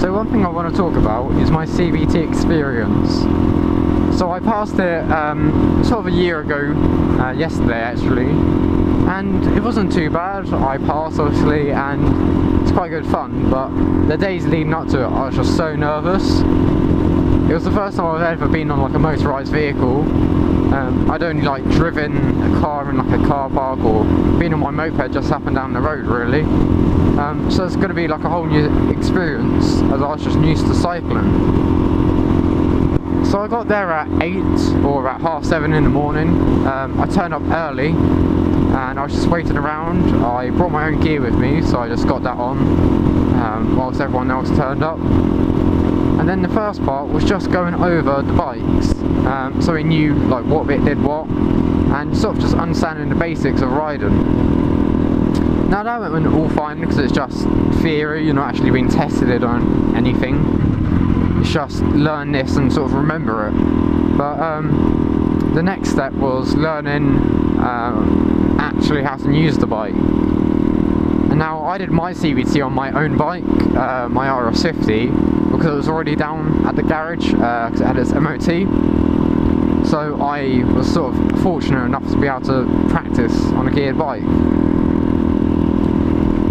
So one thing I want to talk about is my CBT experience. So I passed it sort of a year ago, yesterday actually, and it wasn't too bad. I passed obviously, and it's quite good fun, but the days leading up to it I was just so nervous. It was the first time I've ever been on like a motorised vehicle. I'd only like driven a car in like a car park or been on my moped just up and down the road really. So it's going to be like a whole new experience as I was just used to cycling. So I got there at 8 or at 7:30 in the morning. I turned up early and I was just waiting around. I brought my own gear with me, so I just got that on whilst everyone else turned up. And then the first part was just going over the bikes, so we knew like what bit did what, and sort of just understanding the basics of riding. Now that went all fine because it's just theory, you're not actually being tested on anything. It's just learn this and sort of remember it. But the next step was learning actually how to use the bike. And now I did my CBT on my own bike, my RS50, because it was already down at the garage because it had its MOT. So I was sort of fortunate enough to be able to practice on a geared bike.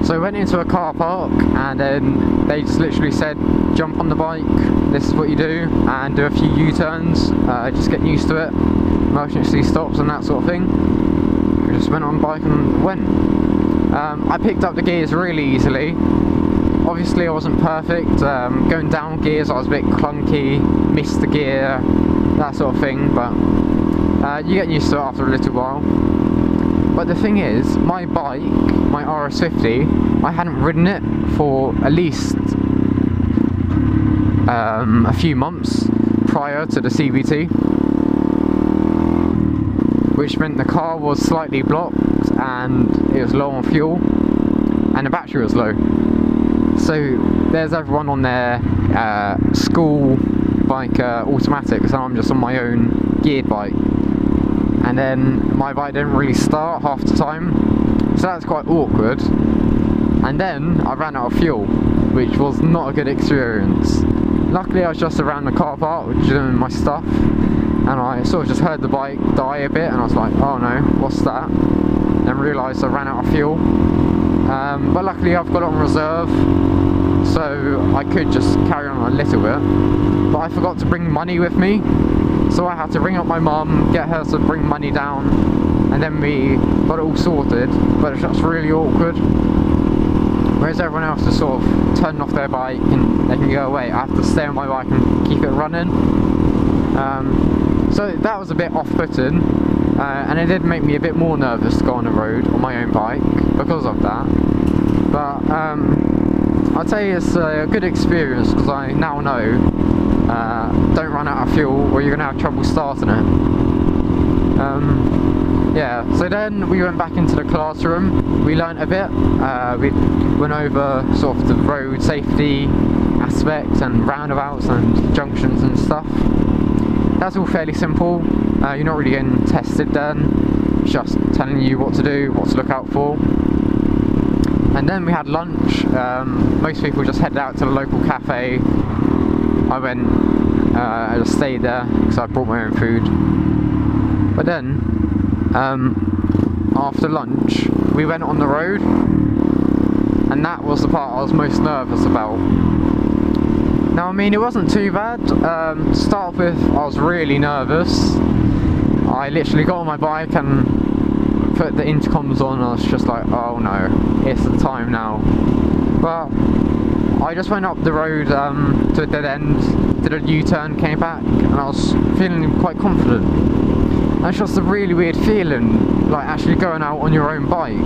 So I went into a car park and then they just literally said, jump on the bike, this is what you do, and do a few U-turns, just get used to it, emergency stops and that sort of thing. We just went on the bike and went. I picked up the gears really easily. Obviously I wasn't perfect, going down gears I was a bit clunky, missed the gear, that sort of thing, but you get used to it after a little while. But the thing is, my bike, my RS50, I hadn't ridden it for at least a few months prior to the CBT, which meant the car was slightly blocked and it was low on fuel and the battery was low. So there's everyone on their school bike automatics, and I'm just on my own geared bike. And then my bike didn't really start half the time, so that's quite awkward. And then I ran out of fuel, which was not a good experience. Luckily I was just around the car park doing my stuff, and I sort of just heard the bike die a bit and I was like, oh no, what's that? Then realised I ran out of fuel. But luckily I've got it on reserve, so I could just carry on a little bit. But I forgot to bring money with me, so I had to ring up my mum, get her to bring money down, and then we got it all sorted. But it's just really awkward. Whereas everyone else is sort of turning off their bike and they can go away, I have to stay on my bike and keep it running. So that was a bit off-putting, and it did make me a bit more nervous to go on the road on my own bike because of that. But I'd say it's a good experience because I now know don't run out of fuel or you're going to have trouble starting it. Yeah, so then we went back into the classroom, we learnt a bit, we went over sort of the road safety aspects and roundabouts and junctions and stuff. That's all fairly simple, you're not really getting tested then, it's just telling you what to do, what to look out for. And then we had lunch. Most people just headed out to the local cafe. I went, I just stayed there because I brought my own food. But then, after lunch, we went on the road, and that was the part I was most nervous about. Now, I mean, it wasn't too bad. To start off with, I was really nervous. I literally got on my bike and put the intercoms on, and I was just like, oh no, it's the time now. But I just went up the road to a dead end, did a U-turn, came back, and I was feeling quite confident. And it's just a really weird feeling, like actually going out on your own bike,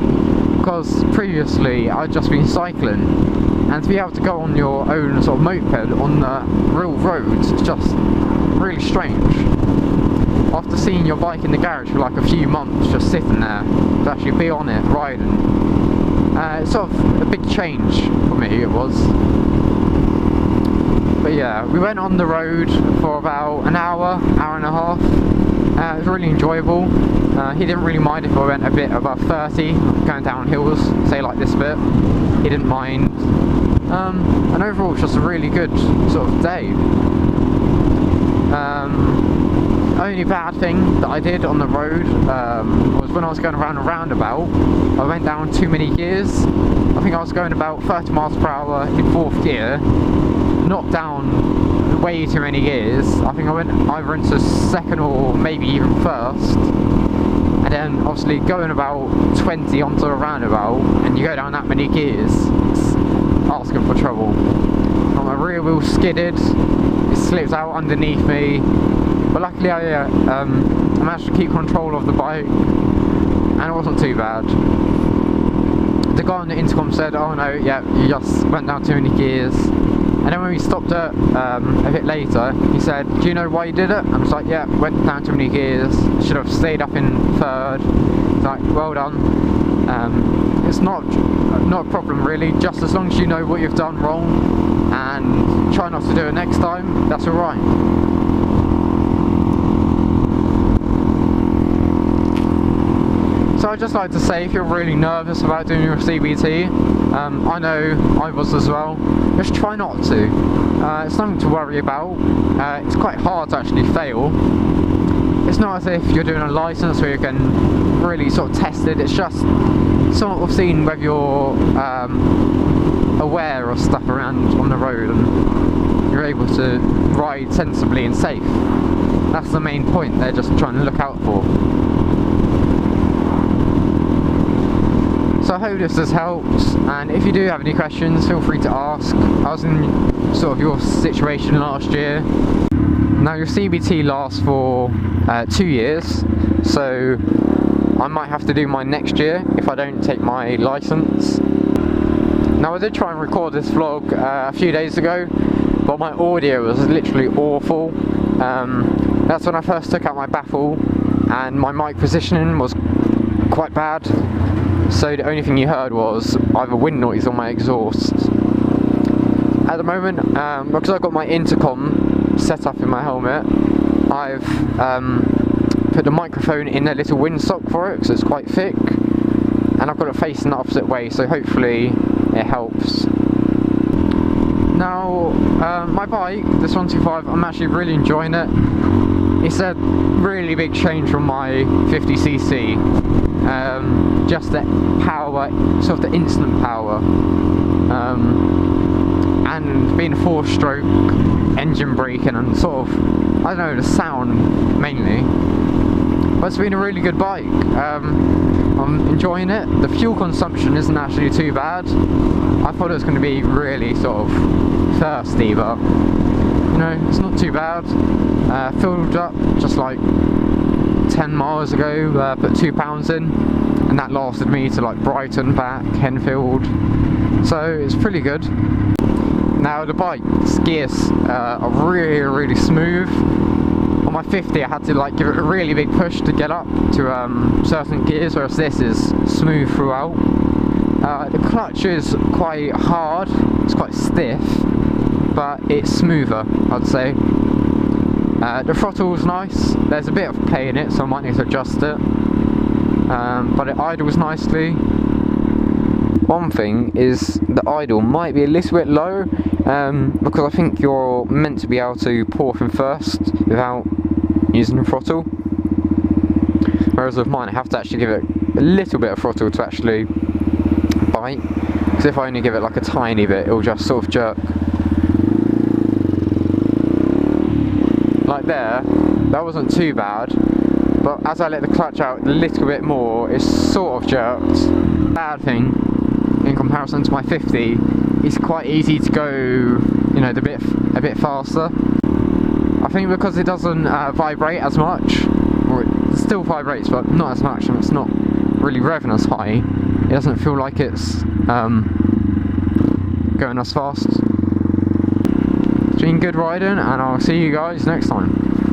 because previously I'd just been cycling, and to be able to go on your own sort of moped on the real roads, it's just really strange. After seeing your bike in the garage for like a few months, just sitting there, to actually be on it, riding, it's sort of a big change for me, it was. But yeah, we went on the road for about an hour, hour and a half. It was really enjoyable. He didn't really mind if I went a bit above 30, going down hills, say like this bit. He didn't mind. And overall it's just a really good sort of day. Only bad thing that I did on the road was when I was going around a roundabout, I went down too many gears. I think I was going about 30 miles per hour in 4th gear, knocked down way too many gears. I think I went either into 2nd or maybe even 1st. And then obviously going about 20 onto a roundabout and you go down that many gears, it's asking for trouble. My rear wheel skidded, it slipped out underneath me, but luckily I managed to keep control of the bike and it wasn't too bad. The guy on the intercom said, oh no, yeah, you just went down too many gears. And then when we stopped it a bit later, he said, do you know why you did it? I was like, yeah, went down too many gears, should have stayed up in 3rd. He's like, well done. It's not a problem really, just as long as you know what you've done wrong and try not to do it next time, that's alright. So I'd just like to say, if you're really nervous about doing your CBT, I know I was as well, just try not to. It's nothing to worry about. It's quite hard to actually fail. It's not as if you're doing a license where you can really sort of test it. It's just sort of seeing whether you're aware of stuff around on the road and you're able to ride sensibly and safe. That's the main point they're just trying to look out for. So I hope this has helped, and if you do have any questions, feel free to ask. I was in sort of your situation last year. Now your CBT lasts for 2 years, so I might have to do mine next year if I don't take my license. Now I did try and record this vlog a few days ago, but my audio was literally awful. That's when I first took out my baffle and my mic positioning was quite bad. So the only thing you heard was either wind noise or my exhaust. At the moment, because I've got my intercom set up in my helmet, I've put the microphone in a little windsock for it because it's quite thick, and I've got it facing the opposite way, so hopefully it helps. Now, my bike, this 125, I'm actually really enjoying it. It's a really big change from my 50cc. Just the power, sort of the instant power, and being a 4-stroke engine braking and sort of, I don't know, the sound mainly. But it's been a really good bike. I'm enjoying it. The fuel consumption isn't actually too bad. I thought it was going to be really sort of thirsty, but you know, it's not too bad. Filled up just like 10 miles ago, put 2 pounds in, and that lasted me to like Brighton, back, Henfield, so it's pretty good. Now the bike's gears are really smooth. On my 50 I had to like give it a really big push to get up to certain gears, whereas this is smooth throughout. The clutch is quite hard, it's quite stiff, but it's smoother, I'd say. The throttle's nice, there's a bit of play in it, so I might need to adjust it, but it idles nicely. One thing is the idle might be a little bit low, because I think you're meant to be able to pour from first without using the throttle, whereas with mine I have to actually give it a little bit of throttle to actually bite, because if I only give it like a tiny bit, it'll just sort of jerk. Like there, that wasn't too bad, but as I let the clutch out a little bit more, it's sort of jerked. Bad thing, in comparison to my 50, it's quite easy to go, you know, a bit faster. I think because it doesn't vibrate as much, or it still vibrates but not as much, and it's not really revving as high, it doesn't feel like it's going as fast. It's been good riding, and I'll see you guys next time.